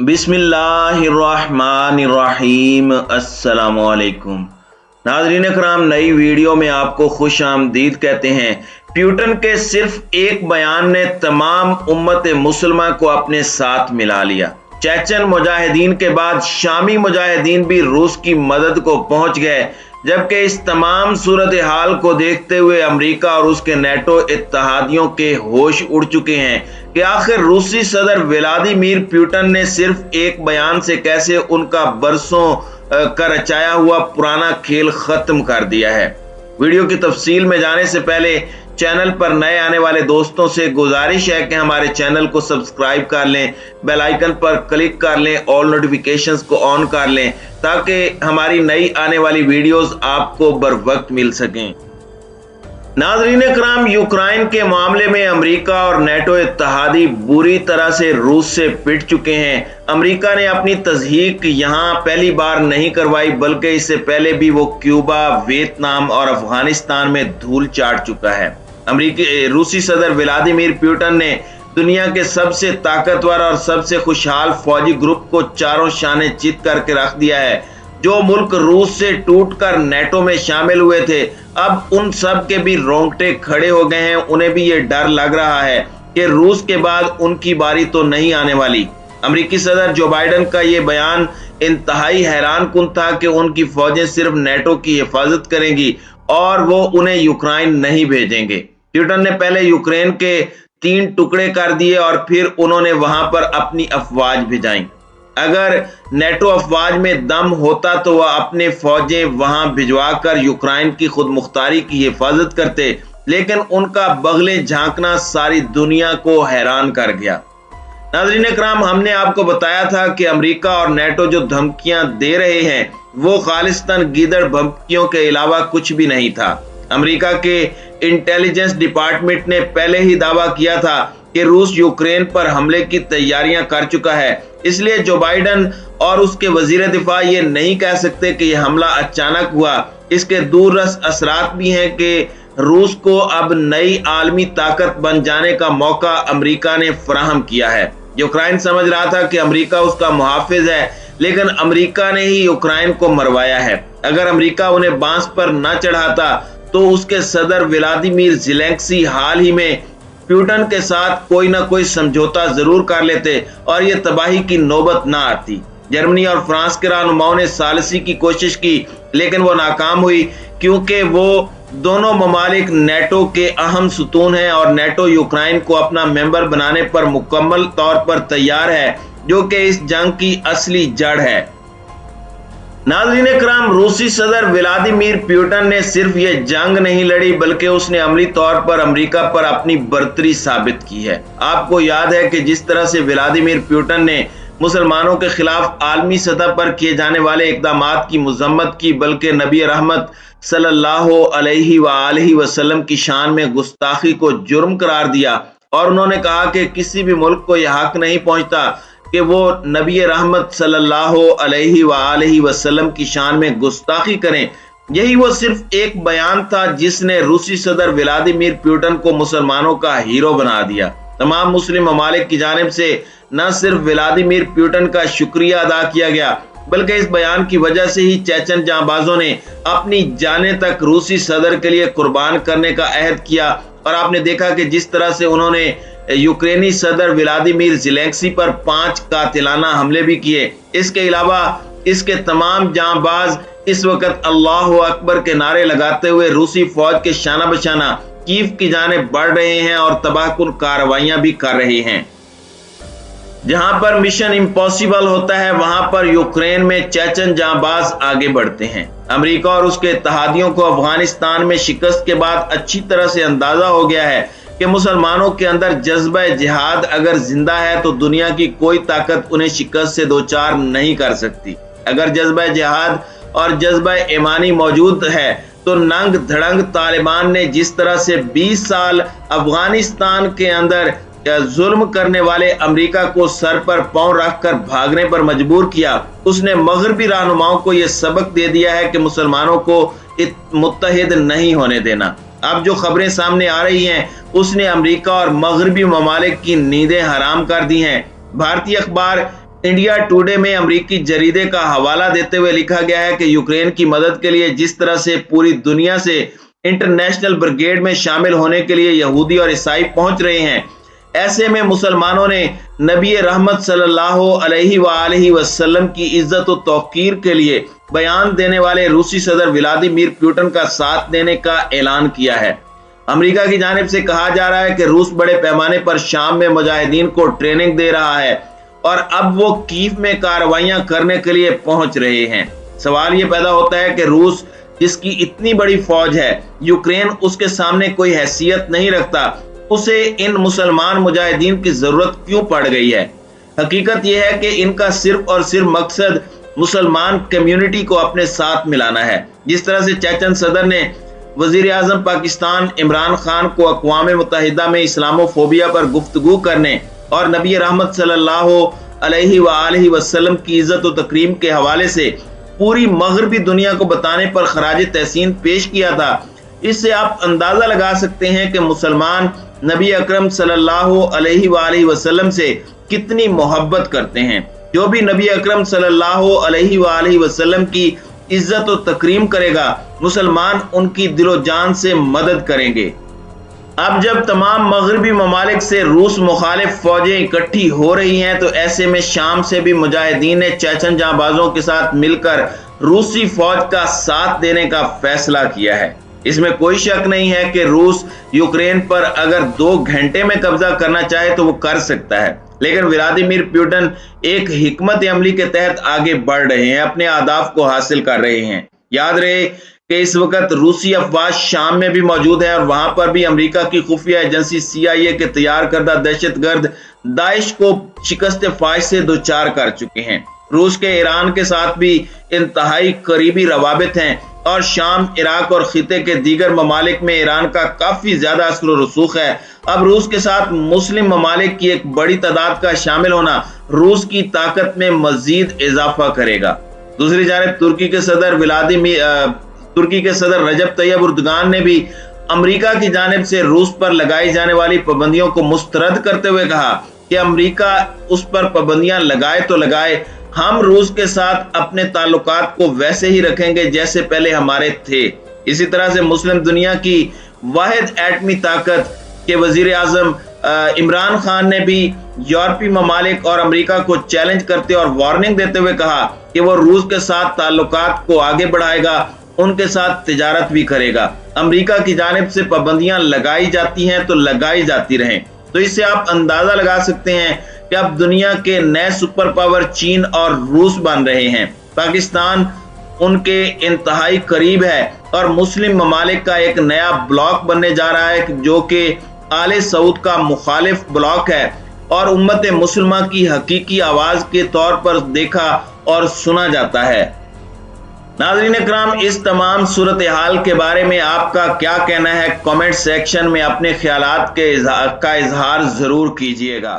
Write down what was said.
बिस्मिल्लाहिर्रहमानिर्रहीम। अस्सलामुअलैकुम नाज़रीन कराम, नई वीडियो में आपको खुश आमदीद कहते हैं। प्यूटन के सिर्फ एक बयान ने तमाम उम्मत मुसलमा को अपने साथ मिला लिया। चेचन मुजाहिदीन के बाद शामी मुजाहिदीन भी रूस की मदद को पहुंच गए, जबकि इस तमाम सूरत हाल को देखते हुए अमेरिका और उसके नेटो इत्तहादियों के होश उड़ चुके हैं कि आखिर रूसी सदर व्लादिमीर पुतिन ने सिर्फ एक बयान से कैसे उनका बरसों का रचाया हुआ पुराना खेल खत्म कर दिया है। वीडियो की तफसील में जाने से पहले चैनल पर नए आने वाले दोस्तों से गुजारिश है कि हमारे चैनल को सब्सक्राइब कर लें, बेल आइकन पर क्लिक कर लें, ऑल नोटिफिकेशंस को ऑन कर लें ताकि हमारी नई आने वाली वीडियोस आपको बर वक्त मिल सकें। नाज़रीन कराम, यूक्रेन के मामले में अमेरिका और नेटो इत्तहादी बुरी तरह से रूस से पिट चुके हैं। अमेरिका ने अपनी तज़हीक यहाँ पहली बार नहीं करवाई, बल्कि इससे पहले भी वो क्यूबा, वियतनाम और अफगानिस्तान में धूल चाट चुका है। रूसी सदर व्लादिमीर पुतिन ने दुनिया के सबसे ताकतवर और सबसे खुशहाल फौजी ग्रुप को चारों शाने चित करके रख दिया है। जो मुल्क रूस से टूटकर नेटो में शामिल हुए थे, अब उन सब के भी रोंगटे खड़े हो गए हैं। उन्हें भी ये डर लग रहा है कि रूस के बाद उनकी बारी तो नहीं आने वाली। अमेरिकी सदर जो बाइडन का ये बयान इंतहाई हैरान कुन था कि उनकी फौजें सिर्फ नेटो की हिफाजत करेंगी और वो उन्हें यूक्रेन नहीं भेजेंगे। पुतिन ने पहले यूक्रेन के 3 टुकड़े कर दिए और फिर उन्होंने वहां पर अपनी अफवाज भिजाई। अगर नेटो अफवाज में दम होता तो वह अपने फौजें वहां भिजवाकर यूक्रेन की खुद मुख्तारी की हिफाजत करते, लेकिन उनका बगले झांकना सारी दुनिया को हैरान कर गया। नाज़रीन कराम, हमने आपको बताया था कि अमेरिका और नेटो जो धमकियां दे रहे हैं वो खालिस्तान गीदड़ धमकियों के अलावा कुछ भी नहीं था। अमेरिका के इंटेलिजेंस डिपार्टमेंट ने पहले ही दावा किया था कि रूस यूक्रेन पर हमले की तैयारियां कर चुका है। इसलिए जो बाइडन और उसके वजीर दिफा ये नहीं कह सकते कि यह हमला अचानक हुआ। इसके दूररस असरात भी हैं कि रूस को अब नई आलमी ताकत बन जाने का मौका अमेरिका ने फराहम किया है। यूक्रेन समझ रहा था कि अमेरिका उसका मुहाफिज है, लेकिन अमेरिका ने ही यूक्रेन को मरवाया है। अगर अमेरिका उन्हें बांस पर न चढ़ाता तो उसके सदर व्लादिमीर ज़ेलेंस्की हाल ही में पुतिन के साथ कोई ना कोई समझौता जरूर कर लेते और ये तबाही की नौबत ना आती। जर्मनी और फ्रांस के रहनुमाओं ने सालिसी की कोशिश की, लेकिन वो नाकाम हुई, क्योंकि वो दोनों ममालिक नेटो के अहम सुतून हैं और नेटो यूक्रेन को अपना मेंबर बनाने पर मुकम्मल तौर पर तैयार है, जो कि इस जंग की असली जड़ है। नाज़रीन कराम, रूसी सदर व्लादिमीर पुतिन ने सिर्फ ये जंग नहीं लड़ी, बल्कि उसने अमली तौर पर अमेरिका पर अपनी बर्तरी साबित की है। आपको याद है कि जिस तरह से व्लादिमीर पुतिन ने मुसलमानों के खिलाफ आलमी सतह पर किए जाने वाले इकदामात की मजम्मत की, बल्कि नबी रहमत सल्लल्लाहु अलैहि वसल्लम की शान में गुस्ताखी को जुर्म करार दिया और उन्होंने कहा कि किसी भी मुल्क को यह हक नहीं पहुंचता कि वो नबी रहमत सल्लल्लाहु अलैहि वसल्लम की शान में गुस्ताखी करें। यही वो सिर्फ एक बयान था जिसने रूसी सदर व्लादिमीर पुतिन को मुसलमानों का हीरो बना दिया। तमाम मुस्लिम ममालिक की जानिब से न सिर्फ व्लादिमीर पुतिन का शुक्रिया अदा किया गया, बल्कि इस बयान की वजह से ही चेचन जांबाजों ने अपनी जानें तक रूसी सदर के लिए कुर्बान करने का अहद किया। और आपने देखा कि जिस तरह से उन्होंने यूक्रेनी सदर व्लादिमीर ज़ेलेंस्की पर 5 कातिलाना हमले भी किए। इसके अलावा इसके तमाम जांबाज इस वक्त अल्लाहु अकबर के नारे लगाते हुए रूसी फौज के शाना बशाना कीव की जानिब बढ़ रहे हैं और तबाहकुन कार्रवाइयां भी कर रहे हैं। जहां पर मिशन इम्पॉसिबल होता है, वहां पर यूक्रेन में चेचन जांबाज आगे बढ़ते हैं। अमेरिका और उसके इत्तहादियों को अफगानिस्तान में शिकस्त के बाद अच्छी तरह से अंदाजा हो गया है कि मुसलमानों के अंदर जज्बा जिहाद अगर जिंदा है तो दुनिया की कोई ताकत उन्हें शिकस्त से दो चार नहीं कर सकती। अगर जज्बा जिहाद और जज्बा ईमानी मौजूद है तो नंग धड़ंग तालिबान ने जिस तरह से 20 साल अफगानिस्तान के अंदर जुल्म करने वाले अमेरिका को सर पर पांव रखकर भागने पर मजबूर किया, उसने मगरबी रहनुमाओं को यह सबक दे दिया है कि मुसलमानों को मुत्तहिद नहीं होने देना। अब जो खबरें सामने आ रही हैं उसने अमेरिका और मगरबी ममालिक की नींदें हराम कर दी हैं। भारतीय अखबार इंडिया टुडे में अमरीकी जरीदे का हवाला देते हुए लिखा गया है कि यूक्रेन की मदद के लिए जिस तरह से पूरी दुनिया से इंटरनेशनल ब्रिगेड में शामिल होने के लिए यहूदी और ईसाई पहुंच रहे हैं, ऐसे में मुसलमानों ने नबी रहमत सल्लल्लाहु अलैहि वसल्लम की इज्जत और तौकीर के लिए बयान देने वाले रूसी सदर व्लादिमीर पुतिन का साथ देने का ऐलान किया है। अमेरिका की जानिब से कहा जा रहा है कि रूस बड़े पैमाने पर शाम में मुजाहिदीन को ट्रेनिंग दे रहा है और अब वो कीव में कार्रवाइयां करने के लिए पहुंच रहे हैं। सवाल ये पैदा होता है कि रूस जिसकी इतनी बड़ी फौज है, यूक्रेन उसके सामने कोई हैसियत नहीं रखता, उसे इन मुसलमान मुजाहिदीन की जरूरत क्यों पड़ गई है। हकीकत यह है कि इनका सिर्फ और सिर्फ मकसद मुसलमान कम्युनिटी को अपने साथ मिलाना है। जिस तरह से चेचन सदर ने वजीर आजम पाकिस्तान इमरान खान को अक़वाम मुत्तहिदा में इस्लामोफोबिया पर गुफ्तगू करने और नबी रहमत सल्लल्लाहु अलैहि वसल्लम की इज्जत और तकरीम के हवाले से पूरी मगरबी दुनिया को बताने पर खराज तहसीन पेश किया था, इससे आप अंदाजा लगा सकते हैं कि मुसलमान नबी अकरम सल्लल्लाहु अलैहि वसल्लम से कितनी मोहब्बत करते हैं। जो भी नबी अकरम सल्लल्लाहु अलैहि वसल्लम की इज्जत और तकरीम करेगा, मुसलमान उनकी दिलो जान से मदद करेंगे। अब जब तमाम मगरबी ममालिक से रूस मुखालिफ फौजें इकट्ठी हो रही हैं, तो ऐसे में शाम से भी मुजाहिदीन ने चेचन जांबाजों के साथ मिलकर रूसी फौज का साथ देने का फैसला किया है। इसमें कोई शक नहीं है कि रूस यूक्रेन पर अगर 2 घंटे में कब्जा करना चाहे तो वो कर सकता है, लेकिन व्लादिमीर पुतिन एक हिकमत अमली के तहत आगे बढ़ रहे हैं, अपने अहदाफ को हासिल कर रहे हैं। याद रहे कि इस वक्त रूसी अफवाज शाम में भी मौजूद है और वहां पर भी अमेरिका की खुफिया एजेंसी CIA के तैयार करदा दहशतगर्द दाइश को शिकस्त फाइश से दोचार कर चुके हैं। रूस के ईरान के साथ भी इंतहाई करीबी रवाबित हैं और शाम, इराक और खिते के दीगर ममालिक में ईरान का काफी ज्यादा असर और रसूख है। अब रूस के साथ मुस्लिम ममालिक की एक बड़ी तादाद का शामिल होना रूस की ताकत में मजीद इजाफा करेगा। दूसरी जानब तुर्की के सदर रजब तैयब एर्दोगान ने भी अमेरिका की जानिब से रूस पर लगाई जाने वाली पाबंदियों को मुस्तरद करते हुए कहा कि अमेरिका उस पर पाबंदियां लगाए तो लगाए, हम रूस के साथ अपने ताल्लुकात को वैसे ही रखेंगे जैसे पहले हमारे थे। इसी तरह से मुस्लिम दुनिया की वाहिद एटमी ताकत के वजीर आजम इमरान खान ने भी यूरोपीय ममालिक और अमेरिका को चैलेंज करते और वार्निंग देते हुए कहा कि वो रूस के साथ ताल्लुकात को आगे बढ़ाएगा, उनके साथ तिजारत भी करेगा। अमेरिका की जानिब से पाबंदियां लगाई जाती हैं तो लगाई जाती रहें। तो इससे आप अंदाजा लगा सकते हैं कि अब दुनिया के नए सुपर पावर चीन और रूस बन रहे हैं। पाकिस्तान उनके इंतहाई करीब है और मुस्लिम ममालिक का एक नया ब्लॉक बनने जा रहा है जो कि आले सऊद का मुखालिफ ब्लॉक है और उम्मत मुसलमान की हकीकी आवाज के तौर पर देखा और सुना जाता है। नाज़रीन इकराम, इस तमाम सूरत हाल के बारे में आपका क्या कहना है? कमेंट सेक्शन में अपने ख्यालात का इजहार जरूर कीजिएगा।